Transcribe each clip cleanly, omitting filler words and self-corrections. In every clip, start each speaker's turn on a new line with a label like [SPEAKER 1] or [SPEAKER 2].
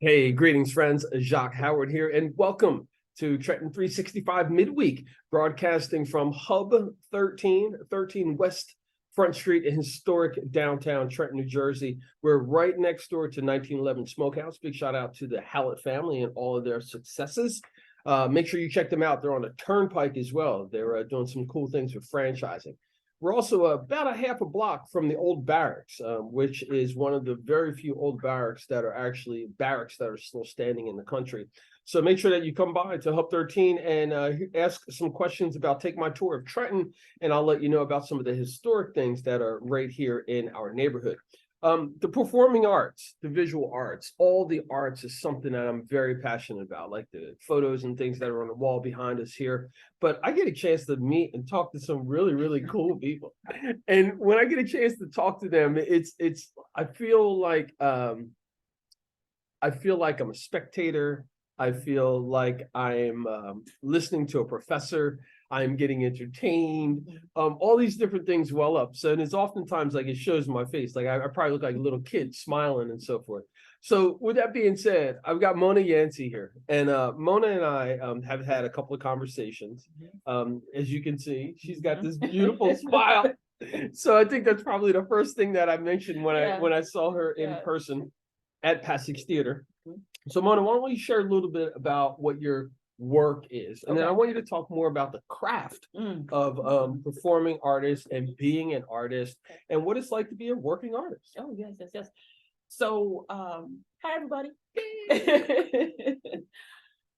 [SPEAKER 1] Hey, greetings, friends. Jacque Howard here, and welcome to Trenton 365 Midweek, broadcasting from Hub 13 West Front Street in historic downtown Trenton, New Jersey. We're right next door to 1911 Smokehouse. Big shout out to the Howard family and all of their successes. Make sure you check them out. They're on a turnpike as well. They're doing some cool things with franchising. We're also about a half a block from the old barracks, which is one of the very few old barracks that are still standing in the country. So make sure that you come by to Hub 13 and ask some questions about Take My Tour of Trenton, and I'll let you know about some of the historic things that are right here in our neighborhood. The performing arts, the visual arts, all the arts is something that I'm very passionate about, like the photos and things that are on the wall behind us here. But I get a chance to meet and talk to some really, really cool people. And when I get a chance to talk to them, I feel like I'm a spectator. I feel like I'm listening to a professor. I'm getting entertained. All these different things well up. So, and it's oftentimes like it shows in my face. Like I probably look like a little kid smiling and so forth. So with that being said, I've got Monah Yancy here. And Monah and I have had a couple of conversations. As you can see, she's got this beautiful smile. So I think that's probably the first thing that I mentioned when I saw her in person at Passage Theater. So Monah, why don't you share a little bit about what your work is, and then I want you to talk more about the craft of performing artists and being an artist, and what it's like to be a working artist.
[SPEAKER 2] Oh, yes. So, hi everybody.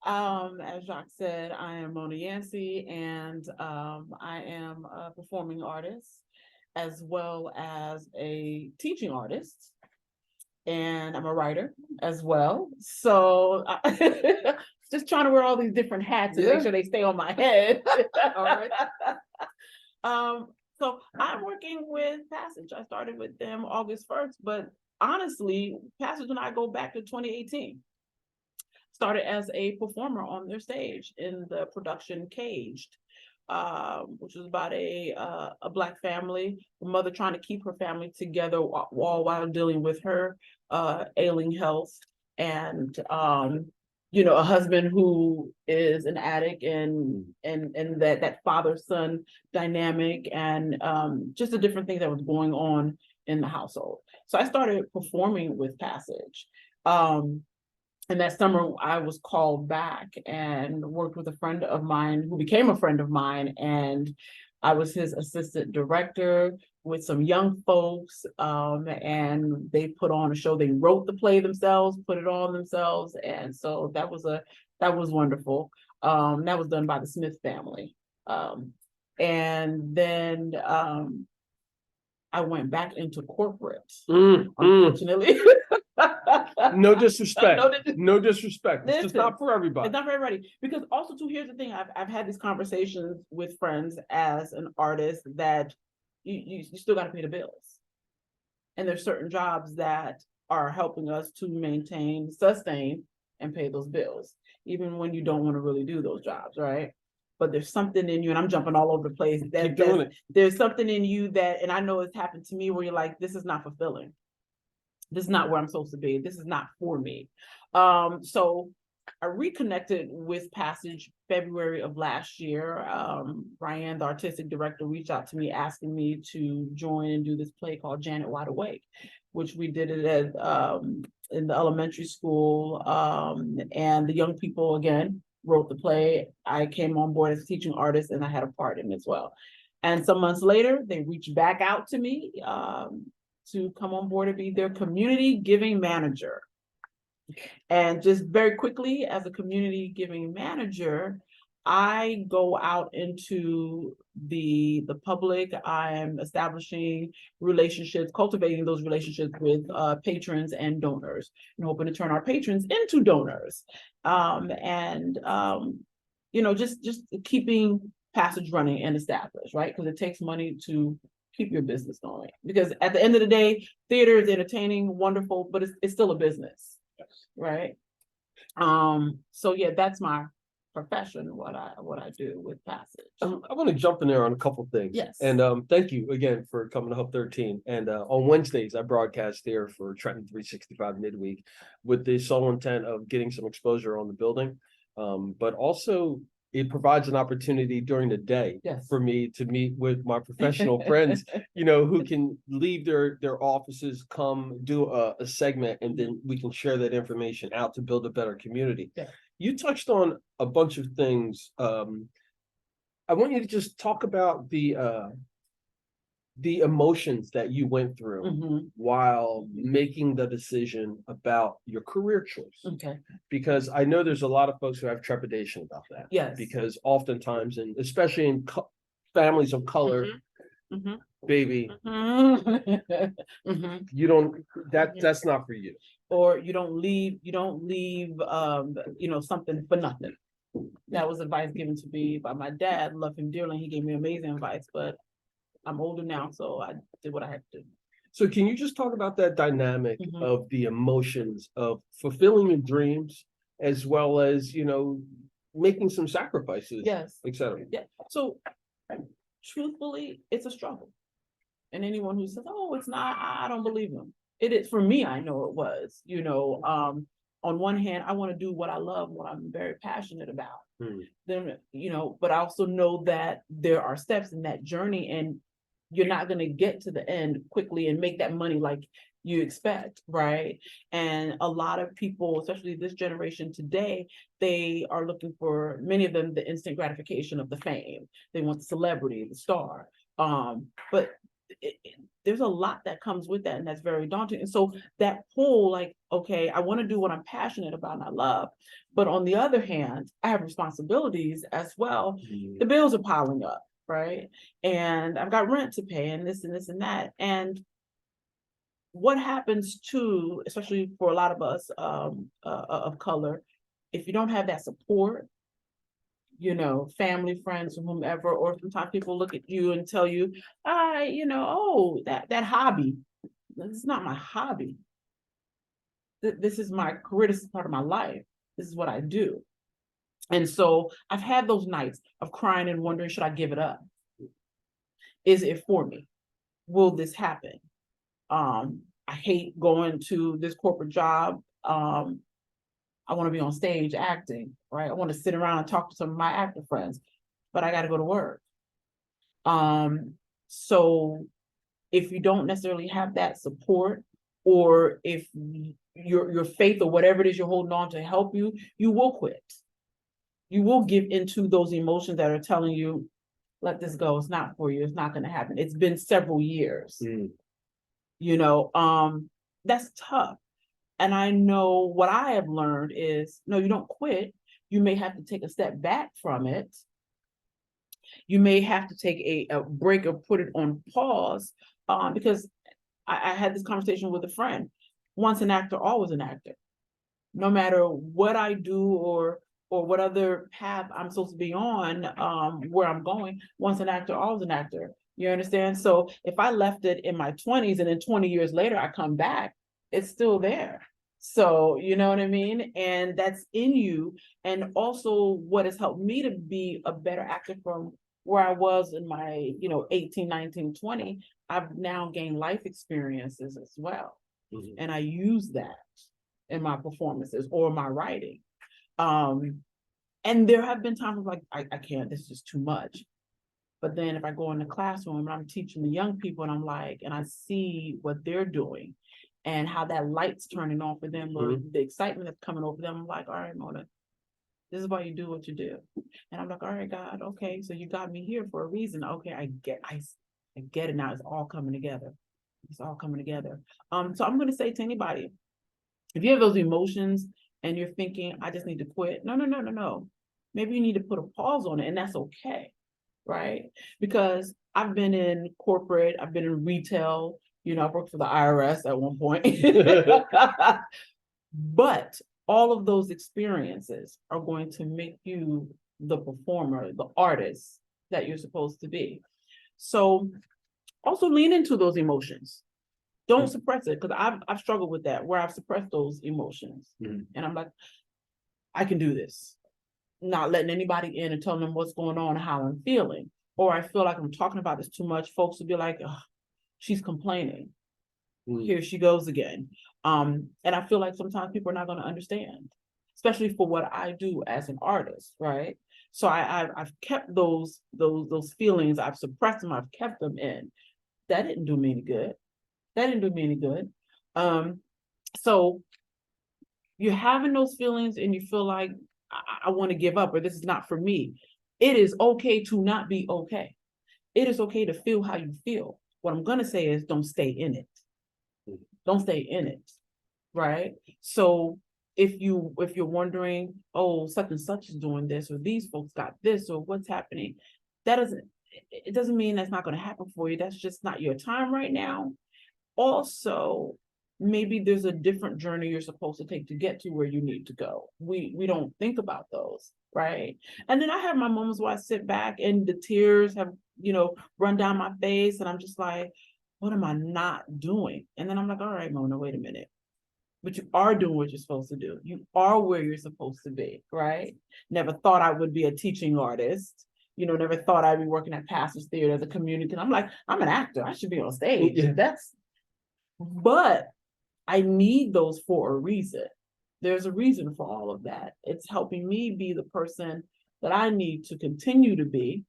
[SPEAKER 2] As Jacque said, I am Monah Yancy, and I am a performing artist as well as a teaching artist, and I'm a writer as well. So just trying to wear all these different hats and make sure they stay on my head. All right. So I'm working with Passage. I started with them August 1st, but honestly, Passage and I go back to 2018. Started as a performer on their stage in the production Caged, which was about a Black family, a mother trying to keep her family together while dealing with her ailing health, and a husband who is an addict, and that father-son dynamic, and just the different things that was going on in the household. So I started performing with Passage. And that summer, I was called back and worked with a friend of mine who became a friend of mine. And I was his assistant director with some young folks. And they put on a show. They wrote the play themselves, put it on themselves. And so that was wonderful. That was done by the Smith family. And then I went back into corporate, unfortunately.
[SPEAKER 1] No disrespect. No disrespect. It's just not for everybody.
[SPEAKER 2] It's not for everybody. Because also, too, here's the thing. I've had these conversations with friends as an artist that you still got to pay the bills. And there's certain jobs that are helping us to maintain, sustain, and pay those bills, even when you don't want to really do those jobs, right? But there's something in you, and I'm jumping all over the place.
[SPEAKER 1] Keep doing it.
[SPEAKER 2] There's something in you that, and I know it's happened to me, where you're like, this is not fulfilling. This is not where I'm supposed to be. This is not for me. So I reconnected with Passage February of last year. Ryan, the artistic director, reached out to me asking me to join and do this play called Janet Wide Awake, which we did it at in the elementary school. And the young people, again, wrote the play. I came on board as a teaching artist, and I had a part in it as well. And some months later, they reached back out to me to come on board and be their community giving manager. And just very quickly, as a community giving manager, I go out into the public. I'm establishing relationships, cultivating those relationships with patrons and donors, and hoping to turn our patrons into donors. Just keeping Passage running and established, right? Because it takes money to keep your business going. Because at the end of the day, theater is entertaining, wonderful, but it's still a business, right? So yeah, that's my profession, what I do with Passage.
[SPEAKER 1] I want to jump in there on a couple things.
[SPEAKER 2] Yes.
[SPEAKER 1] And thank you again for coming to Hub 13. And on Wednesdays, I broadcast there for Trenton 365 midweek with the sole intent of getting some exposure on the building. But also it provides an opportunity during the day
[SPEAKER 2] Yes.
[SPEAKER 1] for me to meet with my professional friends, who can leave their offices, come do a segment, and then we can share that information out to build a better community.
[SPEAKER 2] Yeah.
[SPEAKER 1] You touched on a bunch of things. I want you to just talk about the emotions that you went through while making the decision about your career choice.
[SPEAKER 2] Okay.
[SPEAKER 1] Because I know there's a lot of folks who have trepidation about that.
[SPEAKER 2] Yes.
[SPEAKER 1] Because oftentimes, and especially in families of color, baby, you don't, that's not for you.
[SPEAKER 2] Or you don't leave something for nothing. That was advice given to me by my dad. Love him dearly. He gave me amazing advice, but I'm older now, so I did what I had to do.
[SPEAKER 1] So can you just talk about that dynamic of the emotions of fulfilling your dreams as well as, making some sacrifices,
[SPEAKER 2] yes,
[SPEAKER 1] etc.
[SPEAKER 2] Yeah. So truthfully, it's a struggle. And anyone who says, oh, it's not, I don't believe them. It is for me, I know it was, on one hand, I want to do what I love, what I'm very passionate about. Then, but I also know that there are steps in that journey, and you're not going to get to the end quickly and make that money like you expect, right? And a lot of people, especially this generation today, they are looking for, many of them, the instant gratification of the fame. They want the celebrity, the star. But there's a lot that comes with that, and that's very daunting. And so that pull, like, okay, I want to do what I'm passionate about and I love, but on the other hand, I have responsibilities as well. The bills are piling up, right? And I've got rent to pay and this and this and that. And what happens to, especially for a lot of us of color, if you don't have that support, family, friends, or whomever, or sometimes people look at you and tell you, oh, that hobby. This is not my hobby. This is my career. This is part of my life. This is what I do. And so I've had those nights of crying and wondering, should I give it up? Is it for me? Will this happen? I hate going to this corporate job. I want to be on stage acting, right? I want to sit around and talk to some of my actor friends, but I got to go to work. So if you don't necessarily have that support, or if your faith or whatever it is you're holding on to help you, you will quit. You will give into those emotions that are telling you, let this go. It's not for you. It's not going to happen. It's been several years. That's tough. And I know what I have learned is, no, you don't quit. You may have to take a step back from it. You may have to take a break or put it on pause, because I had this conversation with a friend. Once an actor, always an actor. No matter what I do or what other path I'm supposed to be on, where I'm going, once an actor, always an actor. You understand? So if I left it in my 20s and then 20 years later I come back, it's still there. So, you know what I mean? And that's in you. And also what has helped me to be a better actor from where I was in my, 18, 19, 20, I've now gained life experiences as well. And I use that in my performances or my writing. And there have been times like, I can't, this is just too much. But then if I go in the classroom and I'm teaching the young people and and I see what they're doing and how that light's turning on for them, or the excitement that's coming over them, I'm like, all right, Monah, this is why you do what you do. And I'm like, all right, God, okay, so you got me here for a reason. Okay, I get it now. It's all coming together. It's all coming together. So I'm going to say to anybody, if you have those emotions and you're thinking, I just need to quit. No. Maybe you need to put a pause on it, and that's okay. Right? Because I've been in corporate, I've been in retail, I worked for the R.E.A.C.H at one point. But all of those experiences are going to make you the performer, the artist that you're supposed to be. So also lean into those emotions. Don't suppress it, because I've struggled with that, where I've suppressed those emotions. And I'm like, I can do this. not letting anybody in and telling them what's going on and how I'm feeling. Or I feel like I'm talking about this too much, folks will be like, oh, she's complaining. Here she goes again. And I feel like sometimes people are not going to understand, especially for what I do as an artist, right? So I've kept those feelings, I've suppressed them, I've kept them in. That didn't do me any good. That didn't do me any good. So you're having those feelings and you feel like I want to give up, or this is not for me. It is okay to not be okay. It is okay to feel how you feel. What I'm going to say is don't stay in it. Don't stay in it. Right. So if you're wondering, oh, such and such is doing this, or these folks got this, or what's happening, it doesn't mean that's not going to happen for you. That's just not your time right now. Also, maybe there's a different journey you're supposed to take to get to where you need to go. We don't think about those, right? And then I have my moments where I sit back and the tears have, run down my face, and I'm just like, what am I not doing? And then I'm like, all right, Monah, wait a minute. But you are doing what you're supposed to do. You are where you're supposed to be, right? Never thought I would be a teaching artist. Never thought I'd be working at Pastor's Theater as a community. I'm like, I'm an actor. I should be on stage.
[SPEAKER 1] Yeah.
[SPEAKER 2] But I need those for a reason. There's a reason for all of that. It's helping me be the person that I need to continue to be.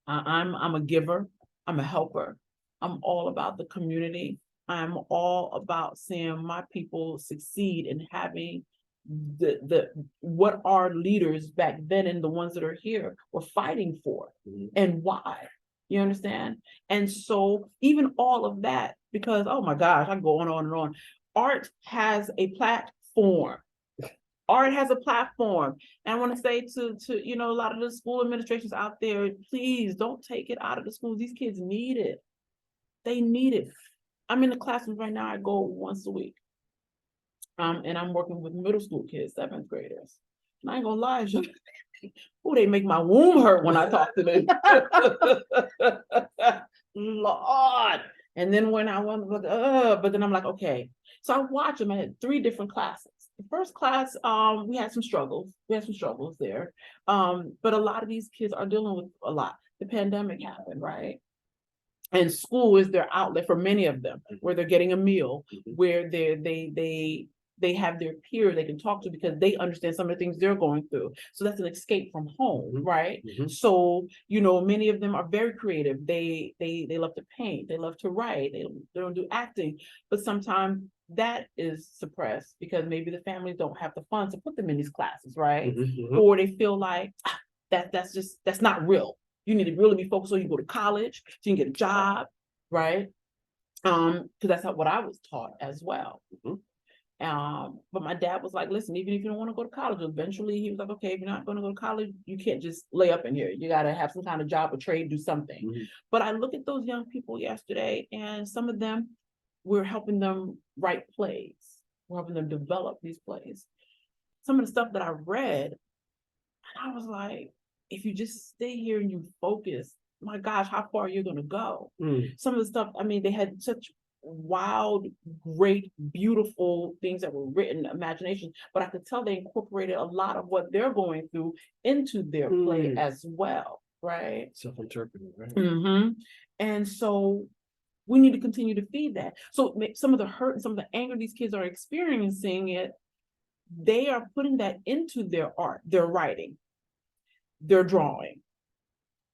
[SPEAKER 2] I'm a giver. I'm a helper. I'm all about the community. I'm all about seeing my people succeed and having the what our leaders back then and the ones that are here were fighting for, and why. You understand? And so even all of that, because oh my gosh, I go on and on. Art has a platform. Art has a platform. And I want to say to a lot of the school administrations out there, please don't take it out of the schools. These kids need it. They need it. I'm in the classroom right now. I go once a week. And I'm working with middle school kids, 7th graders. And I ain't gonna lie, they make my womb hurt when I talk to them. Lord. And then when I want to look, but then I'm like, okay. So I watch them. I had 3 different classes. The first class, we had some struggles. There. But a lot of these kids are dealing with a lot. The pandemic happened, right? And school is their outlet for many of them, where they're getting a meal, where they have their peer they can talk to because they understand some of the things they're going through. So that's an escape from home, right? So, many of them are very creative. They love to paint, they love to write, they don't do acting, but sometimes that is suppressed because maybe the families don't have the funds to put them in these classes, right? Or they feel like that's not real. You need to really be focused on you go to college, so you can get a job, right? Because that's what I was taught as well. But my dad was like, listen, even if you don't want to go to college, eventually he was like, okay, if you're not going to go to college, you can't just lay up in here. You got to have some kind of job or trade, do something. But I look at those young people yesterday, and some of them, we're helping them write plays. We're helping them develop these plays. Some of the stuff that I read, and I was like, if you just stay here and you focus, my gosh, how far you're going to go. Some of the stuff, they had such wild, great, beautiful things that were written, imagination, but I could tell they incorporated a lot of what they're going through into their play as well, right?
[SPEAKER 1] Self-interpreting, right?
[SPEAKER 2] And so we need to continue to feed that. So some of the hurt and some of the anger these kids are experiencing they are putting that into their art, their writing, their drawing,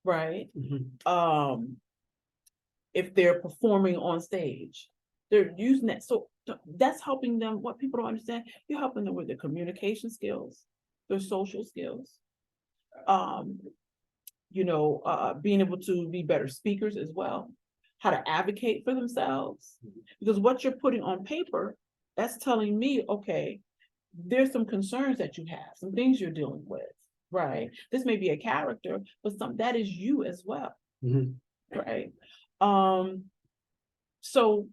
[SPEAKER 2] right? If they're performing on stage, they're using that. So that's helping them. What people don't understand, you're helping them with their communication skills, their social skills, being able to be better speakers as well, how to advocate for themselves. Because what you're putting on paper, that's telling me, okay, there's some concerns that you have, some things you're dealing with, right? This may be a character, but that is you as well, right? So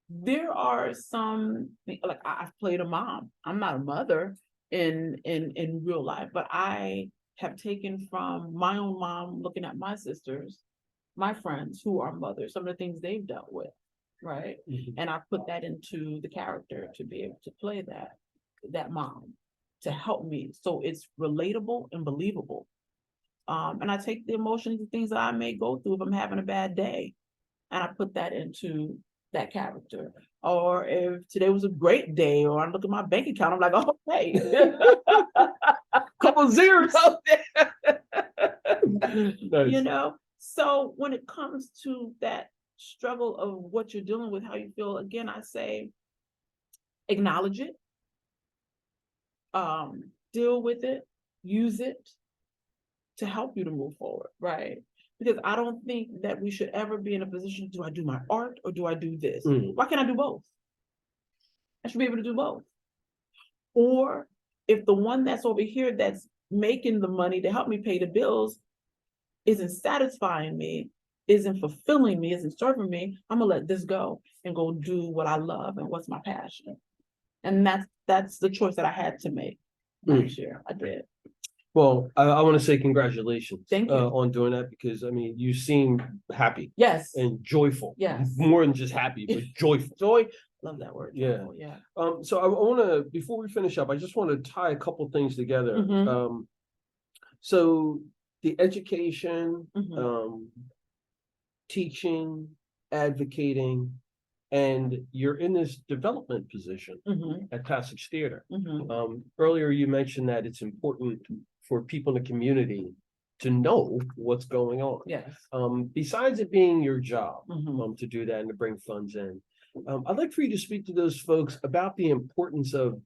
[SPEAKER 2] there are some, like I've played a mom. I'm not a mother in real life, but I have taken from my own mom, looking at my sisters, my friends who are mothers, some of the things they've dealt with, right? And I put that into the character to be able to play that mom. to help me so it's relatable and believable. And I take the emotions and things that I may go through if I'm having a bad day, and I put that into that character. Or if today was a great day, or I look at my bank account, I'm like, oh, hey,
[SPEAKER 1] Couple zeros out there.
[SPEAKER 2] you
[SPEAKER 1] Nice.
[SPEAKER 2] know? So when it comes to that struggle of what you're dealing with, how you feel, again, I say, acknowledge it, deal with it, use it to help you to move forward, right? Because I don't think that we should ever be in a position, do I do my art or do I do this? Why can't I do both? I should be able to do both. Or if the one that's over here that's making the money to help me pay the bills isn't satisfying me, isn't fulfilling me, isn't serving me, I'm gonna let this go and go do what I love and what's my passion. And that's the choice that I had to make last year. I did.
[SPEAKER 1] Well, I want to say congratulations.
[SPEAKER 2] Thank you.
[SPEAKER 1] On doing that, because I mean, you seem happy.
[SPEAKER 2] Yes.
[SPEAKER 1] And joyful.
[SPEAKER 2] Yes.
[SPEAKER 1] More than just happy, but joyful.
[SPEAKER 2] Joy. Love that word.
[SPEAKER 1] Yeah.
[SPEAKER 2] Joyful, yeah.
[SPEAKER 1] So I want to, before we finish up, I just want to tie a couple things together.
[SPEAKER 2] Mhm.
[SPEAKER 1] So the education,
[SPEAKER 2] Mhm.
[SPEAKER 1] teaching, advocating, and you're in this development position
[SPEAKER 2] Mhm.
[SPEAKER 1] at Passage Theater.
[SPEAKER 2] Mhm.
[SPEAKER 1] Earlier you mentioned that it's important for people in the community to know what's going on.
[SPEAKER 2] Yes.
[SPEAKER 1] Besides it being your job,
[SPEAKER 2] Mhm.
[SPEAKER 1] to do that and to bring funds in, I'd like for you to speak to those folks about the importance of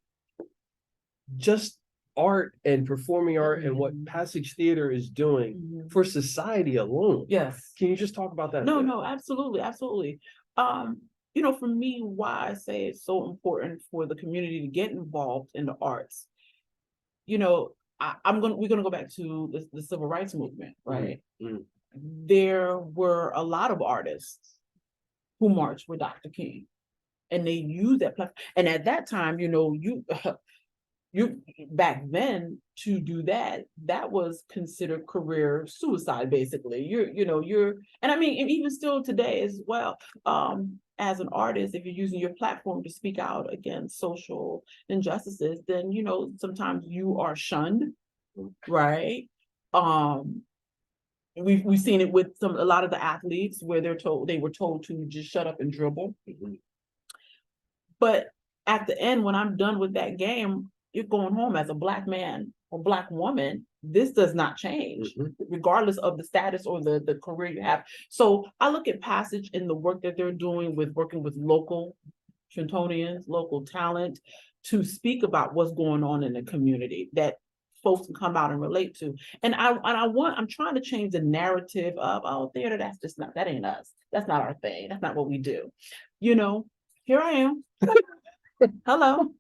[SPEAKER 1] just art and performing art and what Passage Theater is doing for society alone.
[SPEAKER 2] Yes.
[SPEAKER 1] Can you just talk about that a
[SPEAKER 2] No,
[SPEAKER 1] bit?
[SPEAKER 2] no, absolutely, absolutely. For me, why I say it's so important for the community to get involved in the arts. We're gonna go back to the civil rights movement, right?
[SPEAKER 1] Mhm.
[SPEAKER 2] There were a lot of artists who marched with Dr. King, and they used that platform. And at that time, you back then to do that was considered career suicide. Basically, and I mean, and even still today as well, as an artist, if you're using your platform to speak out against social injustices, then sometimes you are shunned, right? We've seen it with a lot of the athletes where they were told to just shut up and dribble. But at the end, when I'm done with that game, you're going home as a Black man or Black woman. This does not change, regardless of the status or the career you have. So I look at Passage in the work that they're doing with working with local Trentonians, local talent, to speak about what's going on in the community that folks can come out and relate to. And I'm trying to change the narrative of, oh, theater, that ain't us. That's not our thing. That's not what we do. Here I am. Hello.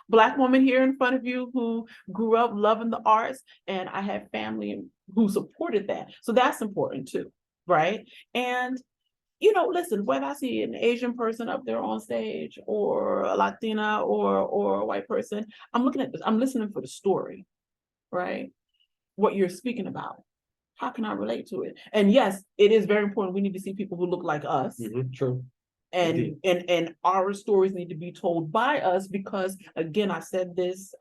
[SPEAKER 2] Black woman here in front of you who grew up loving the arts, and I have family who supported that. So that's important too, right? And listen, whether I see an Asian person up there on stage or a Latina or a white person, I'm looking at this, I'm listening for the story, right? What you're speaking about. How can I relate to it? And yes, it is very important. We need to see people who look like us.
[SPEAKER 1] True.
[SPEAKER 2] And our stories need to be told by us, because again, I said this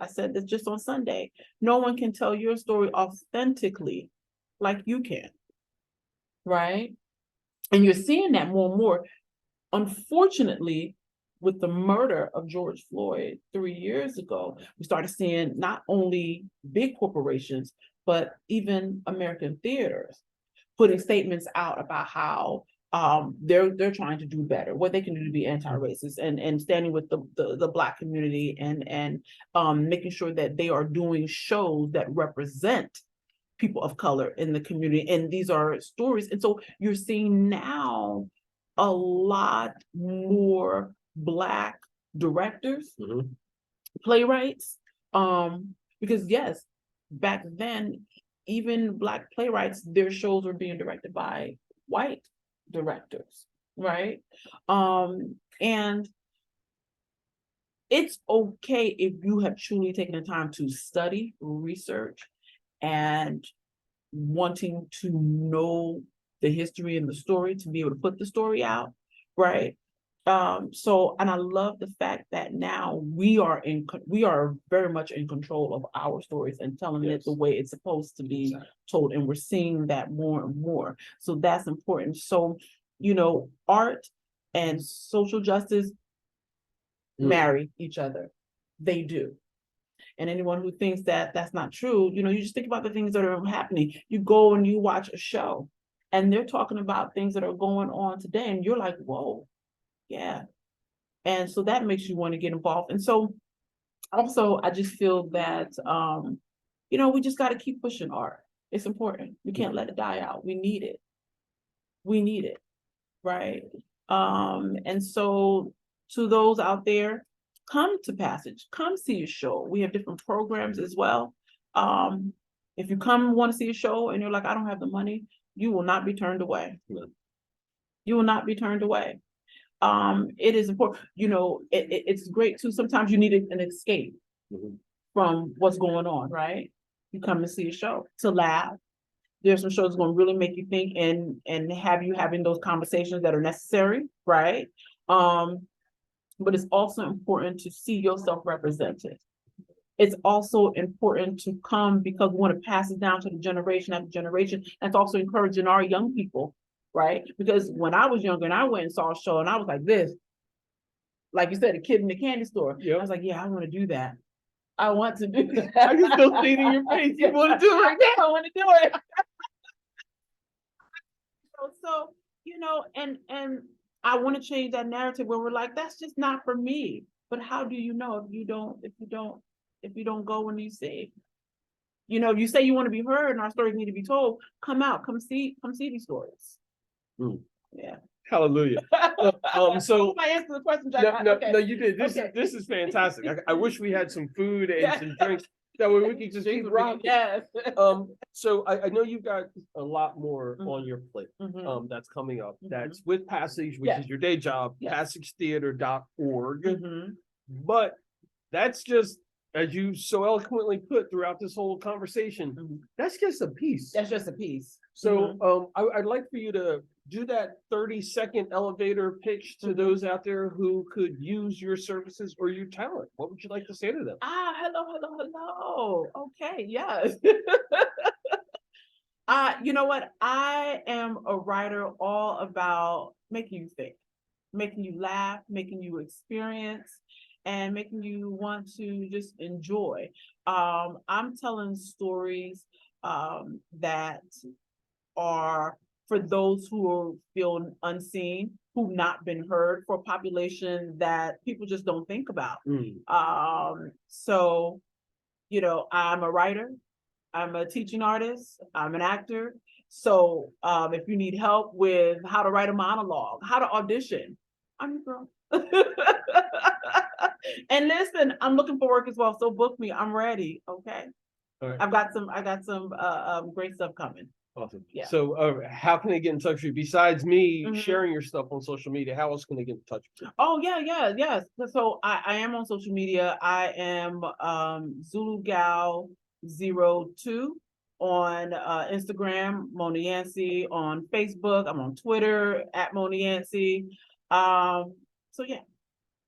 [SPEAKER 2] just on Sunday. No one can tell your story authentically like you can, right? And you're seeing that more and more. Unfortunately, with the murder of George Floyd 3 years ago, we started seeing not only big corporations, but even American theaters putting statements out about how they're trying to do better, what they can do to be anti-racist, and standing with the Black community, and making sure that they are doing shows that represent people of color in the community. And these are stories. And so you're seeing now a lot more Black directors, playwrights, because yes, back then, even Black playwrights, their shows were being directed by white directors, right? And it's okay if you have truly taken the time to study, research, and wanting to know the history and the story to be able to put the story out, right? So, and I love the fact that now we are very much in control of our stories and telling it the way it's supposed to be told. And we're seeing that more and more. So that's important. So, art and social justice marry each other. They do. And anyone who thinks that that's not true, you just think about the things that are happening. You go and you watch a show and they're talking about things that are going on today. And you're like, whoa, yeah. And so that makes you want to get involved. And so also, I just feel that, we just got to keep pushing art. It's important. We can't let it die out. We need it. We need it. Right. And so to those out there, come to Passage, come see a show. We have different programs as well. If you want to see a show and you're like, I don't have the money, you will not be turned away. You will not be turned away. It is important, it's great too. Sometimes you need an escape from what's going on, right? You come and see a show to laugh. There's some shows going to really make you think and have you having those conversations that are necessary, right? But it's also important to see yourself represented. It's also important to come because we want to pass it down to the generation after generation. That's also encouraging our young people, right? Because when I was younger and I went and saw a show and I was like this, like you said, a kid in the candy store. I was like, yeah, I want to do that. I want to do that.
[SPEAKER 1] I can still see it in your face. You want to do it right now.
[SPEAKER 2] I want to do it. So, and I want to change that narrative where we're like, that's just not for me. But how do you know if you don't go and you see? You say you want to be heard and our stories need to be told. Come out, come see these stories. Yeah.
[SPEAKER 1] Hallelujah. So
[SPEAKER 2] I answered the question, Jack.
[SPEAKER 1] No, you did. This is fantastic. I wish we had some food and some drinks. That way we could just keep rocking.
[SPEAKER 2] Yes.
[SPEAKER 1] So I know you've got a lot more on your plate that's coming up. That's with Passage, which is your day job, passagetheater.org. But that's just, as you so eloquently put throughout this whole conversation, that's just a piece.
[SPEAKER 2] That's just a piece.
[SPEAKER 1] So I'd like for you to do that 30-second elevator pitch to those out there who could use your services or your talent. What would you like to say to them?
[SPEAKER 2] Hello. Okay, yes. You know what? I am a writer all about making you think, making you laugh, making you experience, and making you want to just enjoy. I'm telling stories that are for those who feel unseen, who've not been heard, for a population that people just don't think about. So, I'm a writer, I'm a teaching artist, I'm an actor. So if you need help with how to write a monologue, how to audition, I'm your girl. And listen, I'm looking for work as well. So book me. I'm ready. Okay.
[SPEAKER 1] All right.
[SPEAKER 2] I got some great stuff coming.
[SPEAKER 1] Awesome.
[SPEAKER 2] Yeah.
[SPEAKER 1] So how can they get in touch with you besides me sharing your stuff on social media? How else can they get in touch with you?
[SPEAKER 2] Oh, yes. So I am on social media. I am ZuluGal02 on Instagram, Monah Yancy on Facebook. I'm on Twitter at Monah Yancy. So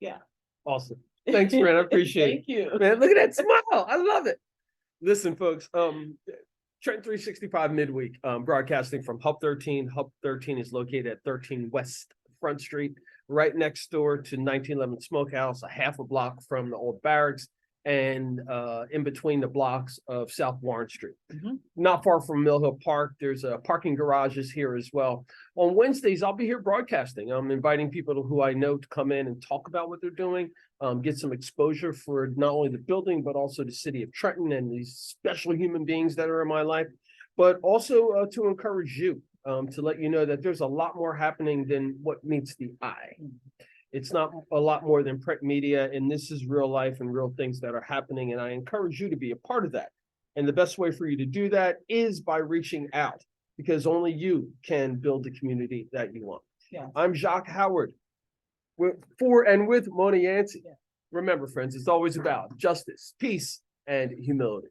[SPEAKER 2] yeah.
[SPEAKER 1] Awesome. Thanks, friend. I appreciate
[SPEAKER 2] Thank you.
[SPEAKER 1] Man, look at that smile. I love it. Listen, folks, Trenton 365 midweek, broadcasting from Hub 13. Hub 13 is located at 13 West Front Street, right next door to 1911 Smokehouse, a half a block from the old barracks, and in between the blocks of South Warren Street. Not far from Mill Hill Park. There's parking garages here as well. On Wednesdays, I'll be here broadcasting. I'm inviting people who I know to come in and talk about what they're doing, get some exposure for not only the building, but also the city of Trenton and these special human beings that are in my life, but also to encourage you, to let you know that there's a lot more happening than what meets the eye. It's not a lot more than print media, and this is real life and real things that are happening, and I encourage you to be a part of that. And the best way for you to do that is by reaching out, because only you can build the community that you want.
[SPEAKER 2] Yeah.
[SPEAKER 1] I'm Jacque Howard for and with Monah Yancy. Remember, friends, it's always about justice, peace, and humility.